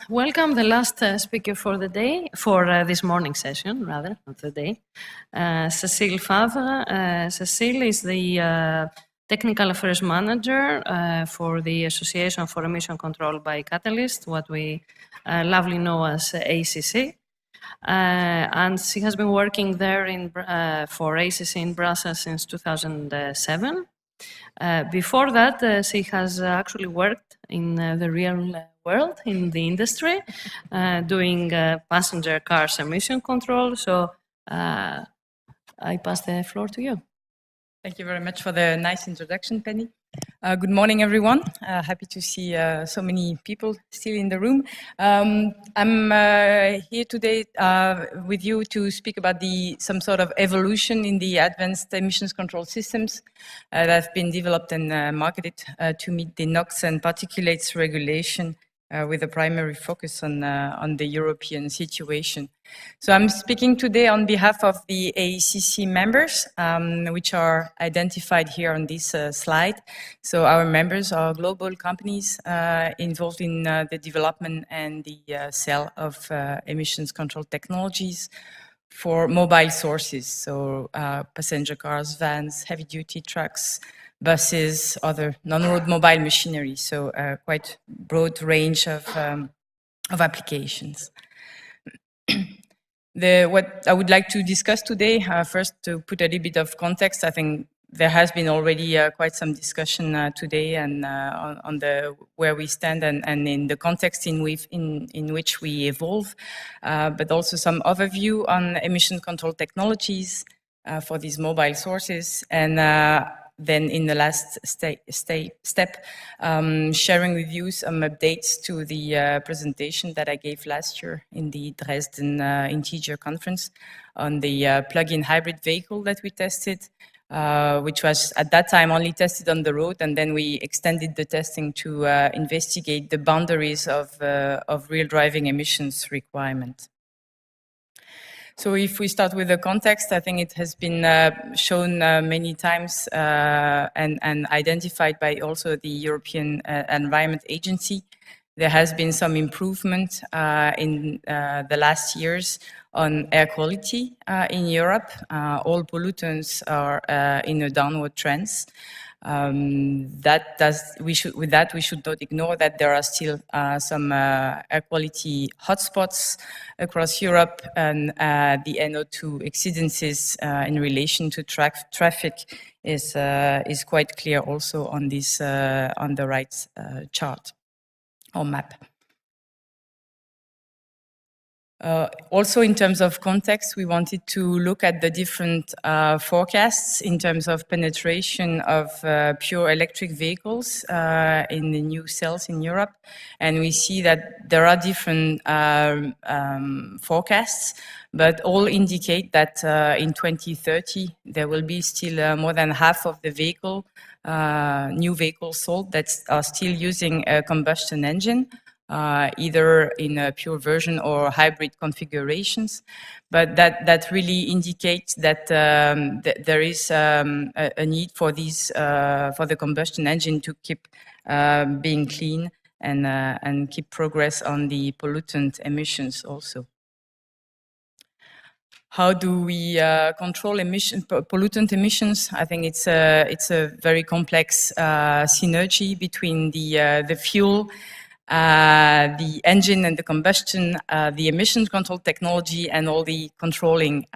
Welcome the last speaker for the day, for this morning session, rather, not the day. Cécile Favre. Cécile is the Technical Affairs Manager for the Association for Emission Control by Catalyst, what we lovely know as AECC. And she has been working there for AECC in Brussels since 2007. Before that, she has actually worked in the real world, in the industry, doing passenger cars emission control. So I pass the floor to you. Thank you very much for the nice introduction, Penny. Good morning, everyone. Happy to see so many people still in the room. I'm here today with you to speak about some sort of evolution in the advanced emissions control systems that have been developed and marketed to meet the NOx and particulates regulation with a primary focus on the European situation. So I'm speaking today on behalf of the AECC members, which are identified here on this slide. So our members are global companies involved in the development and the sale of emissions control technologies for mobile sources, so passenger cars, vans, heavy-duty trucks, buses, other non-road mobile machinery, so quite broad range of applications. What I would like to discuss today, first to put a little bit of context, I think there has been already quite some discussion today and on where we stand and in the context in which we evolve, but also some overview on emission control technologies for these mobile sources, and then in the last step, sharing with you some updates to the presentation that I gave last year in the Dresden Integer conference on the plug-in hybrid vehicle that we tested, which was at that time only tested on the road, and then we extended the testing to investigate the boundaries of real driving emissions requirement. So if we start with the context, I think it has been shown many times and identified by also the European Environment Agency. There has been some improvement in the last years on air quality in Europe. All pollutants are in a downward trend. We should not ignore that there are still some air quality hotspots across Europe, and the NO2 exceedances in relation to traffic is quite clear also on this on the right chart or map. Also, in terms of context, we wanted to look at the different forecasts in terms of penetration of pure electric vehicles in the new cells in Europe. And we see that there are different forecasts, but all indicate that in 2030, there will be still more than half of the new vehicles sold that are still using a combustion engine. Either in a pure version or hybrid configurations, but that really indicates that there is a need for for the combustion engine to keep being clean and keep progress on the pollutant emissions also. How do we control pollutant emissions? I think it's a very complex synergy between the fuel, the engine and the combustion, the emission control technology, and all the controlling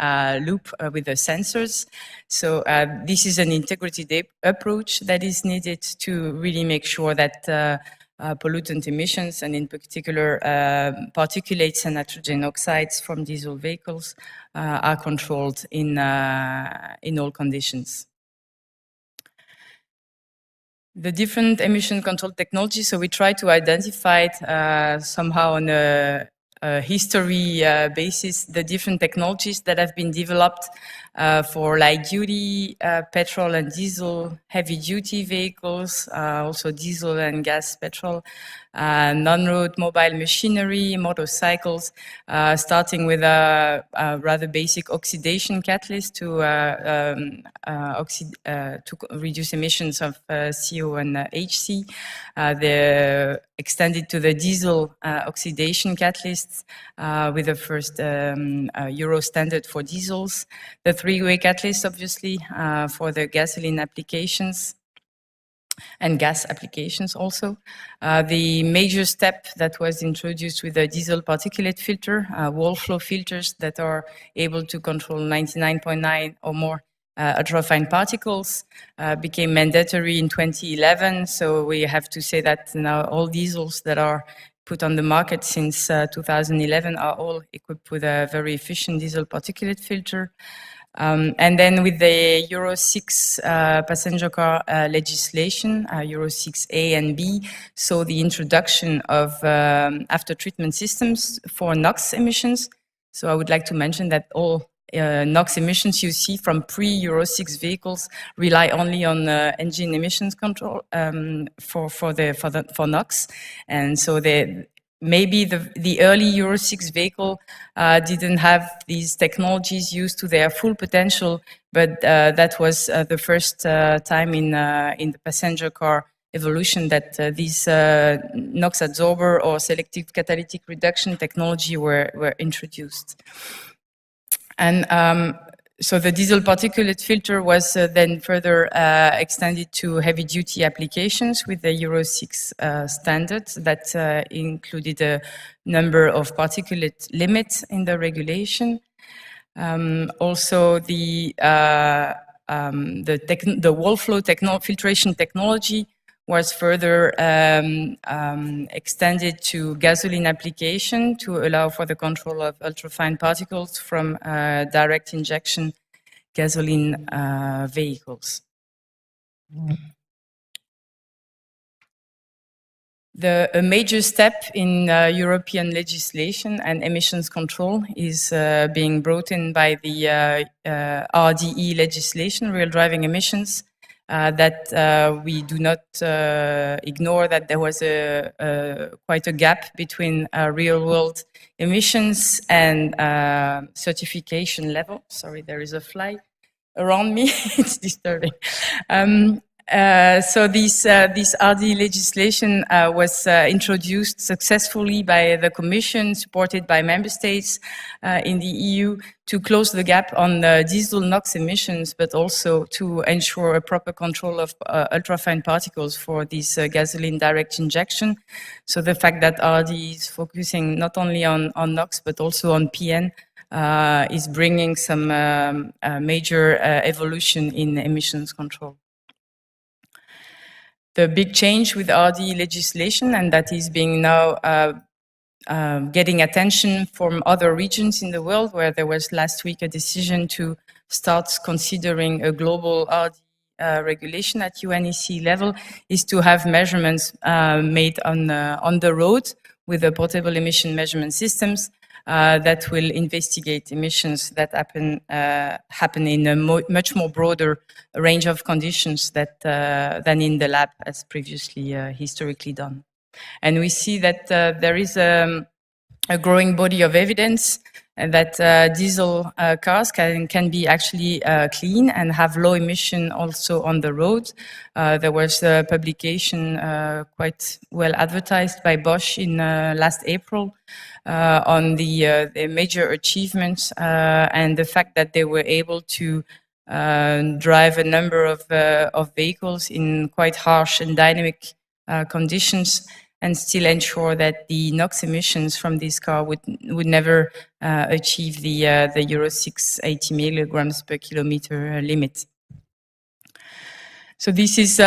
loop with the sensors. So this is an integrated approach that is needed to really make sure that pollutant emissions, and in particular particulates and nitrogen oxides from diesel vehicles, are controlled in all conditions. The different emission control technologies, so we try to identify it somehow on a history basis, the different technologies that have been developed for light duty, petrol and diesel, heavy duty vehicles, also diesel and gas petrol, non-road mobile machinery, motorcycles, starting with a rather basic oxidation catalyst to reduce emissions of CO and HC. They're extended to the diesel oxidation catalysts with the first Euro standard for diesels. The three-way catalyst, obviously, for the gasoline applications and gas applications also. The major step that was introduced with the diesel particulate filter, wall flow filters that are able to control 99.9 or more ultrafine particles, became mandatory in 2011. So we have to say that now all diesels that are put on the market since 2011 are all equipped with a very efficient diesel particulate filter. And then with the Euro 6 passenger car legislation, Euro 6A and B, so the introduction of after-treatment systems for NOx emissions. So I would like to mention that all NOx emissions you see from pre-Euro 6 vehicles rely only on engine emissions control for NOx. And so maybe the early Euro 6 vehicle didn't have these technologies used to their full potential, but that was the first time in the passenger car evolution that these NOx absorber or selective catalytic reduction technology were introduced. And so the diesel particulate filter was then further extended to heavy-duty applications with the Euro 6 standards that included a number of particulate limits in the regulation. Also, the wall flow filtration technology was further extended to gasoline application to allow for the control of ultrafine particles from direct injection gasoline vehicles. A major step in European legislation and emissions control is being brought in by the RDE legislation, real driving emissions, that we do not ignore that there was quite a gap between real world emissions and certification level. Sorry, there is a fly around me, it's disturbing. So this RDE legislation was introduced successfully by the Commission, supported by member states in the EU, to close the gap on the diesel NOx emissions, but also to ensure a proper control of ultrafine particles for this gasoline direct injection. So the fact that RDE is focusing not only on NOx, but also on PN, is bringing some major evolution in emissions control. The big change with RDE legislation, and that is being now getting attention from other regions in the world, where there was last week a decision to start considering a global RDE regulation at UNEC level, is to have measurements made on the road with the portable emission measurement systems that will investigate emissions that happen in a much more broader range of conditions than in the lab as previously historically done. And we see that there is a growing body of evidence that diesel cars can be actually clean and have low emission also on the road. There was a publication quite well advertised by Bosch in last April on the major achievements and the fact that they were able to drive a number of vehicles in quite harsh and dynamic conditions and still ensure that the NOx emissions from this car would never achieve the Euro 6 80 milligrams per kilometer limit. So this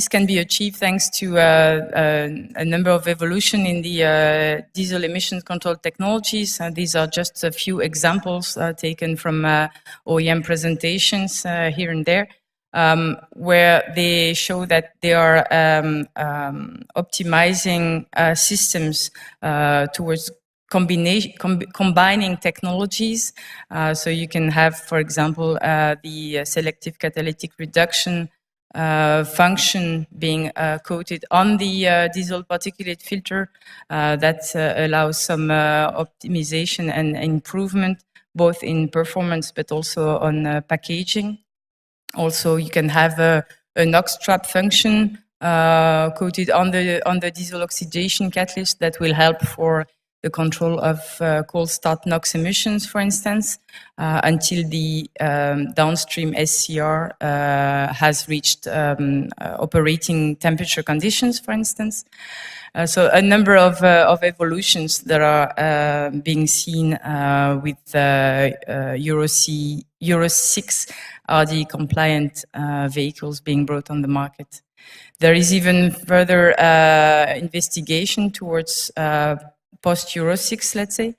can be achieved thanks to a number of evolution in the diesel emissions control technologies. These are just a few examples taken from OEM presentations here and there, where they show that they are optimizing systems towards combining technologies. So you can have, for example, the selective catalytic reduction function being coated on the diesel particulate filter that allows some optimization and improvement, both in performance but also on packaging. Also, you can have a NOx trap function coated on the diesel oxidation catalyst that will help for the control of cold start NOx emissions, for instance, until the downstream SCR has reached operating temperature conditions, for instance. So a number of evolutions that are being seen with Euro 6 RD compliant vehicles being brought on the market. There is even further investigation towards post-Euro 6, let's say.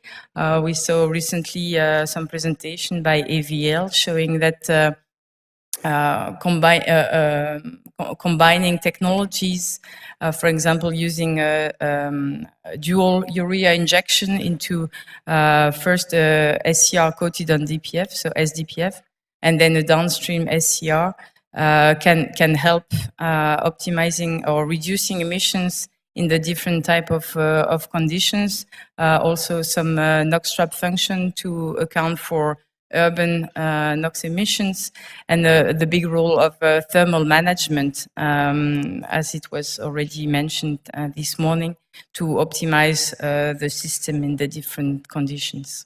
We saw recently some presentation by AVL showing that combining technologies, for example, using dual urea injection into first SCR coated on DPF, so SDPF, and then a downstream SCR can help optimizing or reducing emissions in the different type of conditions. Also some NOx trap function to account for urban NOx emissions, and the big role of thermal management, as it was already mentioned this morning, to optimize the system in the different conditions.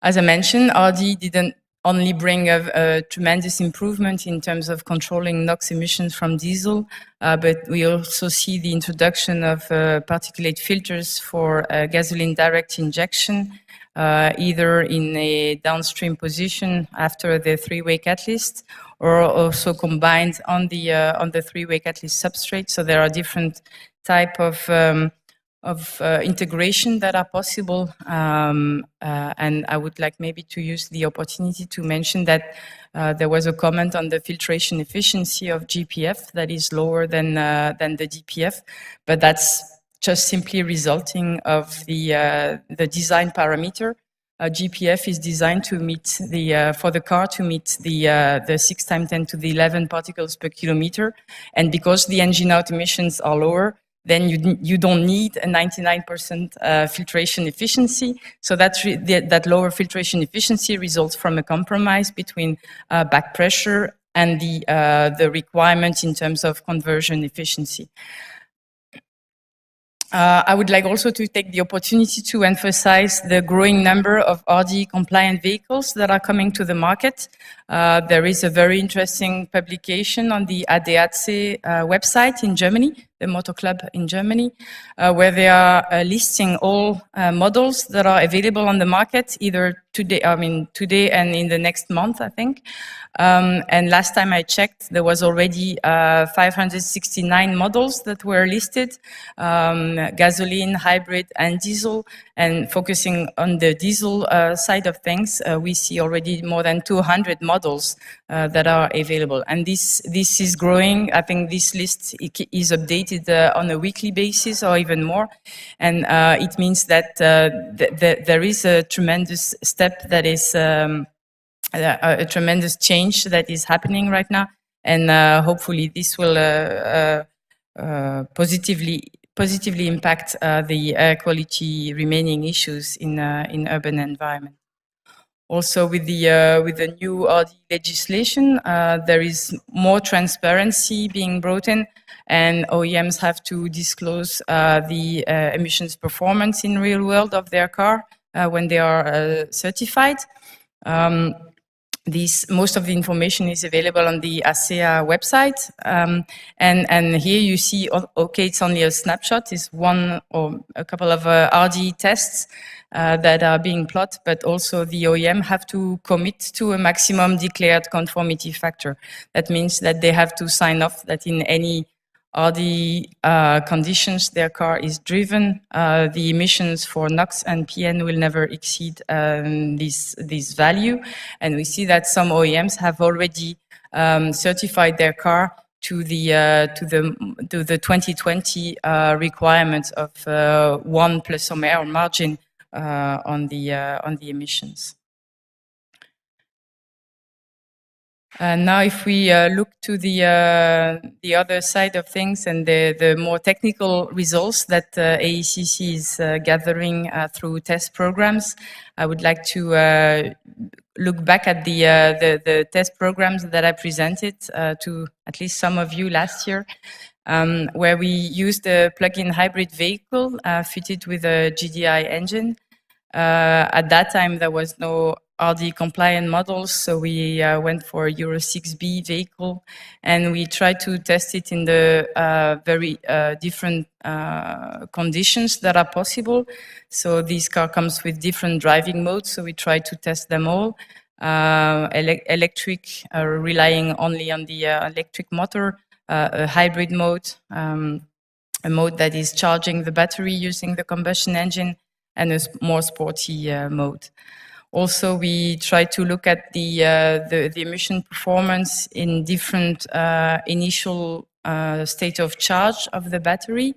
As I mentioned, RD didn't only bring a tremendous improvement in terms of controlling NOx emissions from diesel, but we also see the introduction of particulate filters for gasoline direct injection, either in a downstream position after the three-way catalyst, or also combined on the three-way catalyst substrate. So there are different type of integration that are possible, and I would like maybe to use the opportunity to mention that there was a comment on the filtration efficiency of GPF that is lower than the DPF, but that's just simply resulting of the design parameter. GPF is designed to meet for the car to meet the 6 × 10⁻11 particles per kilometer, and because the engine out emissions are lower, then you don't need a 99% filtration efficiency. So that lower filtration efficiency results from a compromise between back pressure and the requirement in terms of conversion efficiency. I would like also to take the opportunity to emphasize the growing number of RD compliant vehicles that are coming to the market. There is a very interesting publication on the AECC website in Germany, the Motor Club in Germany, where they are listing all models that are available on the market, either today and in the next month, I think. And last time I checked, there was already 569 models that were listed, gasoline, hybrid, and diesel. And focusing on the diesel side of things, we see already more than 200 models that are available. And this is growing. I think this list is updated on a weekly basis or even more. And it means that there is a tremendous step that is a tremendous change that is happening right now, and hopefully this will positively impact the air quality remaining issues in urban environment. Also, with the new RD legislation, there is more transparency being brought in, and OEMs have to disclose the emissions performance in real world of their car when they are certified. Most of the information is available on the ASEA website, and here you see, okay, it's only a snapshot, it's one or a couple of RD tests that are being plotted, but also the OEM have to commit to a maximum declared conformity factor. That means that they have to sign off that in any RD conditions their car is driven, the emissions for NOx and PN will never exceed this value. And we see that some OEMs have already certified their car to the 2020 requirements of 1 plus or more margin on the emissions. Now, if we look to the other side of things and the more technical results that AECC is gathering through test programs, I would like to look back at the test programs that I presented to at least some of you last year, where we used a plug-in hybrid vehicle fitted with a GDI engine. At that time, there was no RD compliant models, so we went for a Euro 6B vehicle, and we tried to test it in the very different conditions that are possible. So this car comes with different driving modes, so we tried to test them all. Electric, relying only on the electric motor, a hybrid mode, a mode that is charging the battery using the combustion engine, and a more sporty mode. Also, we try to look at the emission performance in different initial state of charge of the battery,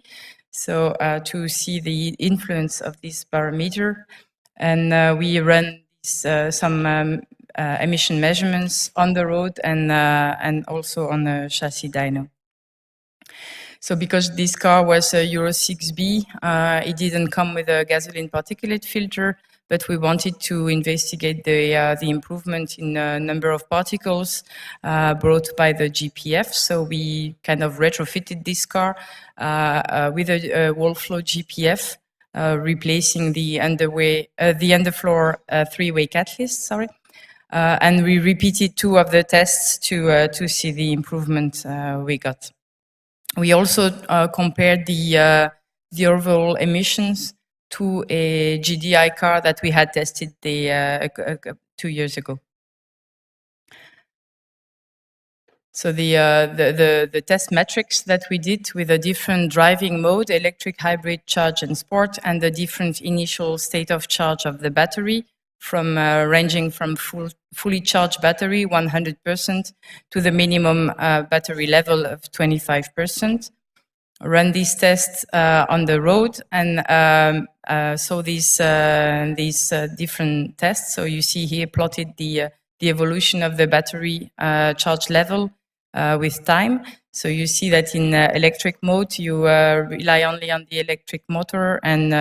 so to see the influence of this parameter. And we run some emission measurements on the road and also on a chassis dyno. So because this car was a Euro 6B, it didn't come with a gasoline particulate filter, but we wanted to investigate the improvement in number of particles brought by the GPF. So we kind of retrofitted this car with a wall flow GPF, replacing the underfloor three-way catalyst. Sorry. And we repeated 2 of the tests to see the improvement we got. We also compared the overall emissions to a GDI car that we had tested 2 years ago. So the test metrics that we did with a different driving mode, electric, hybrid, charge, and sport, and the different initial state of charge of the battery, from ranging from fully charged battery, 100%, to the minimum battery level of 25%. Run these tests on the road, and so these different tests. So you see here plotted the evolution of the battery charge level with time. So you see that in electric mode, you rely only on the electric motor and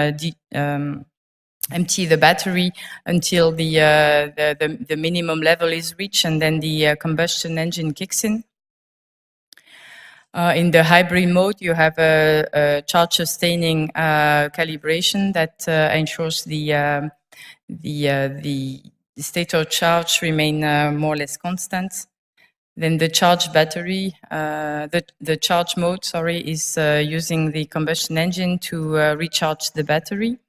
empty the battery until the minimum level is reached, and then the combustion engine kicks in. In the hybrid mode, you have a charge sustaining calibration that ensures the state of charge remain more or less constant. Then the charge battery, the charge mode, sorry, is using the combustion engine to recharge the battery.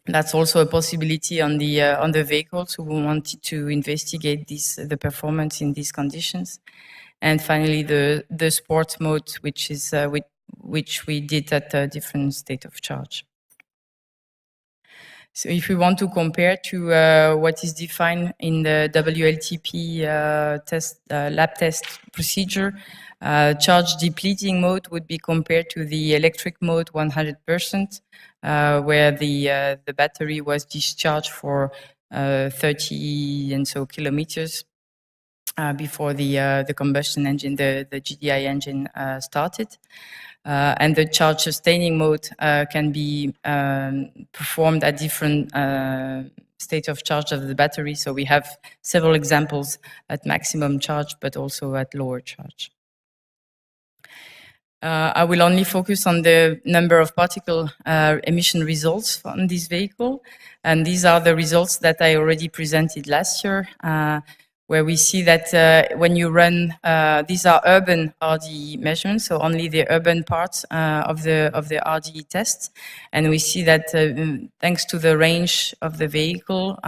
That's also a possibility on the vehicles who wanted to investigate the performance in these conditions. And finally, the sports mode, which we did at a different state of charge. So if we want to compare to what is defined in the WLTP lab test procedure, charge depleting mode would be compared to the electric mode 100%, where the battery was discharged for 30 and so kilometers before the combustion engine, the GDI engine started. And the charge sustaining mode can be performed at different state of charge of the battery. So we have several examples at maximum charge, but also at lower charge. I will only focus on the number of particle emission results on this vehicle. And these are the results that I already presented last year, where we see that when you run, these are urban RDE measurements, so only the urban parts of the RDE test. And we see that thanks to the range of the vehicle,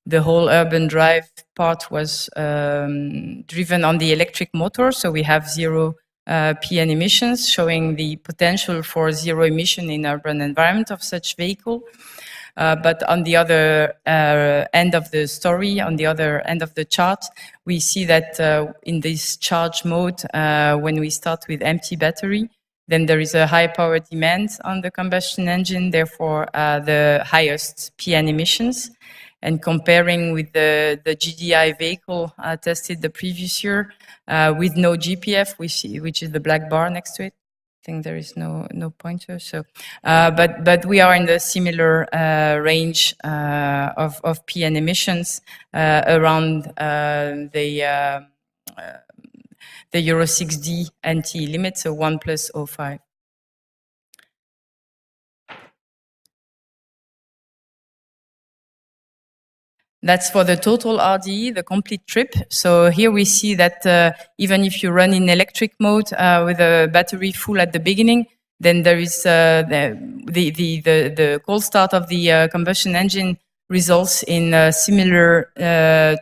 the whole urban drive part was driven on the electric motor. So we have 0 PN emissions, showing the potential for 0 emission in urban environment of such vehicle. But on the other end of the story, on the other end of the chart, we see that in this charge mode, when we start with empty battery, then there is a high power demand on the combustion engine, therefore the highest PN emissions. and comparing with the GDI vehicle tested the previous year with no GPF, which is the black bar next to it. I think there is no pointer. So, but we are in the similar range of PN emissions around the Euro 6D NT limit, so 1 + 0.5. That's for the total RDE, the complete trip. So here we see that even if you run in electric mode with a battery full at the beginning, then there is the cold start of the combustion engine results in similar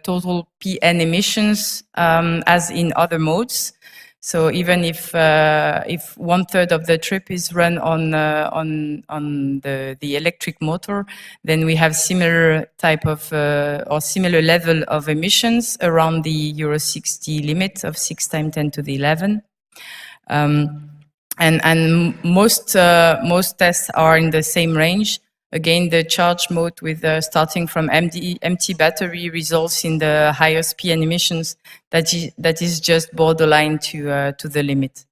total PN emissions as in other modes. So even if 1/3 of the trip is run on the electric motor, then we have similar type of or similar level of emissions around the Euro 6D limit of 6 × 10⁻¹1. And most tests are in the same range. Again, the charge mode with starting from empty battery results in the highest PN emissions that is just borderline to the limit.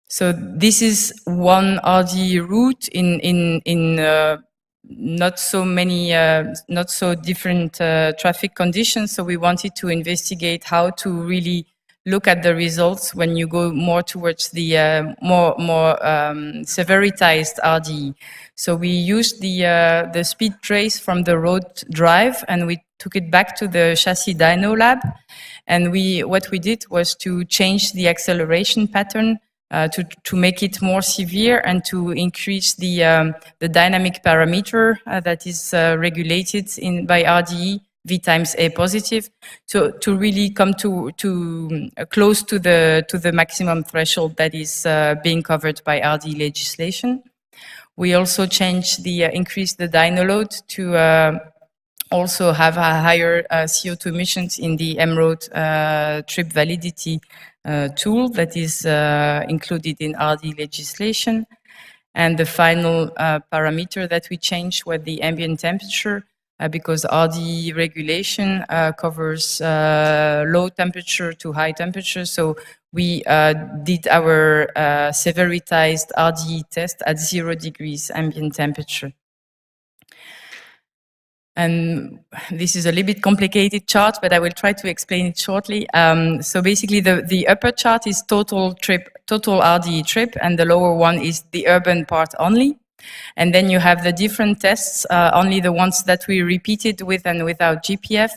So this is one RDE route in not so many, not so different traffic conditions. So we wanted to investigate how to really look at the results when you go more towards the more severitized RDE. So we used the speed trace from the road drive, and we took it back to the chassis dyno lab. And what we did was to change the acceleration pattern to make it more severe and to increase the dynamic parameter that is regulated by RDE V times A positive, to really come to close to the maximum threshold that is being covered by RDE legislation. We also changed increased the dyno load to also have a higher CO2 emissions in the M-Road trip validity tool that is included in RDE legislation. And the final parameter that we changed was the ambient temperature, because RDE regulation covers low temperature to high temperature. So we did our severitized RDE test at 0 degrees ambient temperature. And this is a little bit complicated chart, but I will try to explain it shortly. So basically the upper chart is total RDE trip, and the lower one is the urban part only. And then you have the different tests, only the ones that we repeated with and without GPF.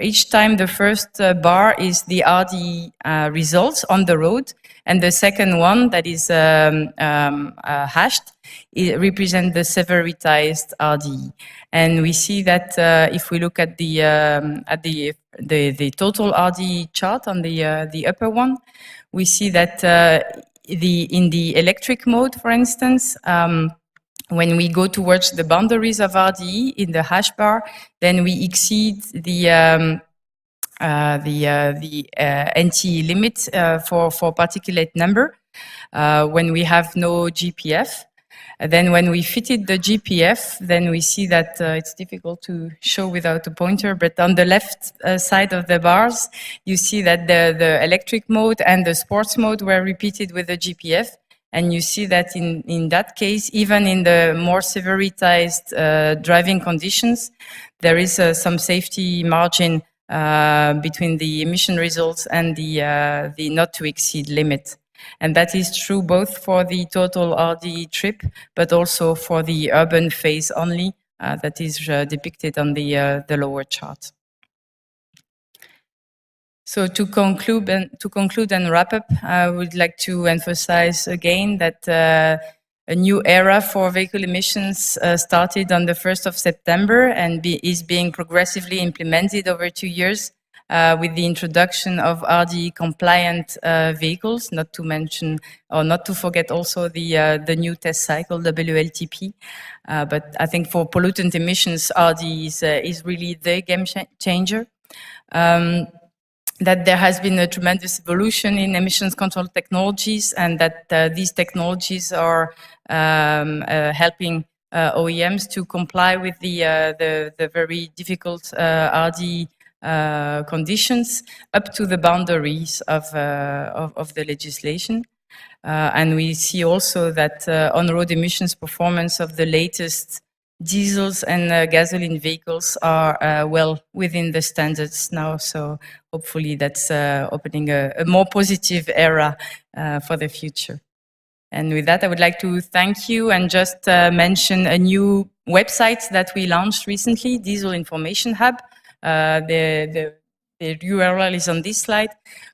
Each time the first bar is the RDE results on the road, and the second one that is hashed, it represents the severitized RDE. And we see that if we look at the total RDE chart on the upper one, we see that in the electric mode, for instance, when we go towards the boundaries of RDE in the hash bar, then we exceed the NT limit for particulate number when we have no GPF. And then when we fitted the GPF, then we see that it's difficult to show without a pointer, but on the left side of the bars, you see that the electric mode and the sports mode were repeated with the GPF. And you see that in that case, even in the more severitized driving conditions, there is some safety margin between the emission results and the not to exceed limit. And that is true both for the total RDE trip, but also for the urban phase only that is depicted on the lower chart. So to conclude and wrap up, I would like to emphasize again that a new era for vehicle emissions started on the 1st of September and is being progressively implemented over 2 years with the introduction of RDE compliant vehicles, not to mention or not to forget also the new test cycle, WLTP. But I think for pollutant emissions, RDE is really the game changer. That there has been a tremendous evolution in emissions control technologies, and that these technologies are helping OEMs to comply with the very difficult RD conditions up to the boundaries of the legislation. And we see also that on-road emissions performance of the latest diesels and gasoline vehicles are well within the standards now. So hopefully that's opening a more positive era for the future. And with that, I would like to thank you and just mention a new website that we launched recently, Diesel Information Hub. The URL is on this slide.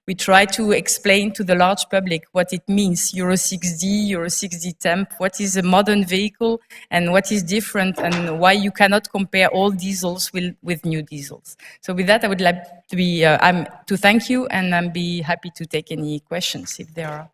We try to explain to the large public what it means, Euro 6D, Euro 6D temp, what is a modern vehicle and what is different and why you cannot compare all diesels with new diesels. So with that, I would like to thank you and I'd be happy to take any questions if there are.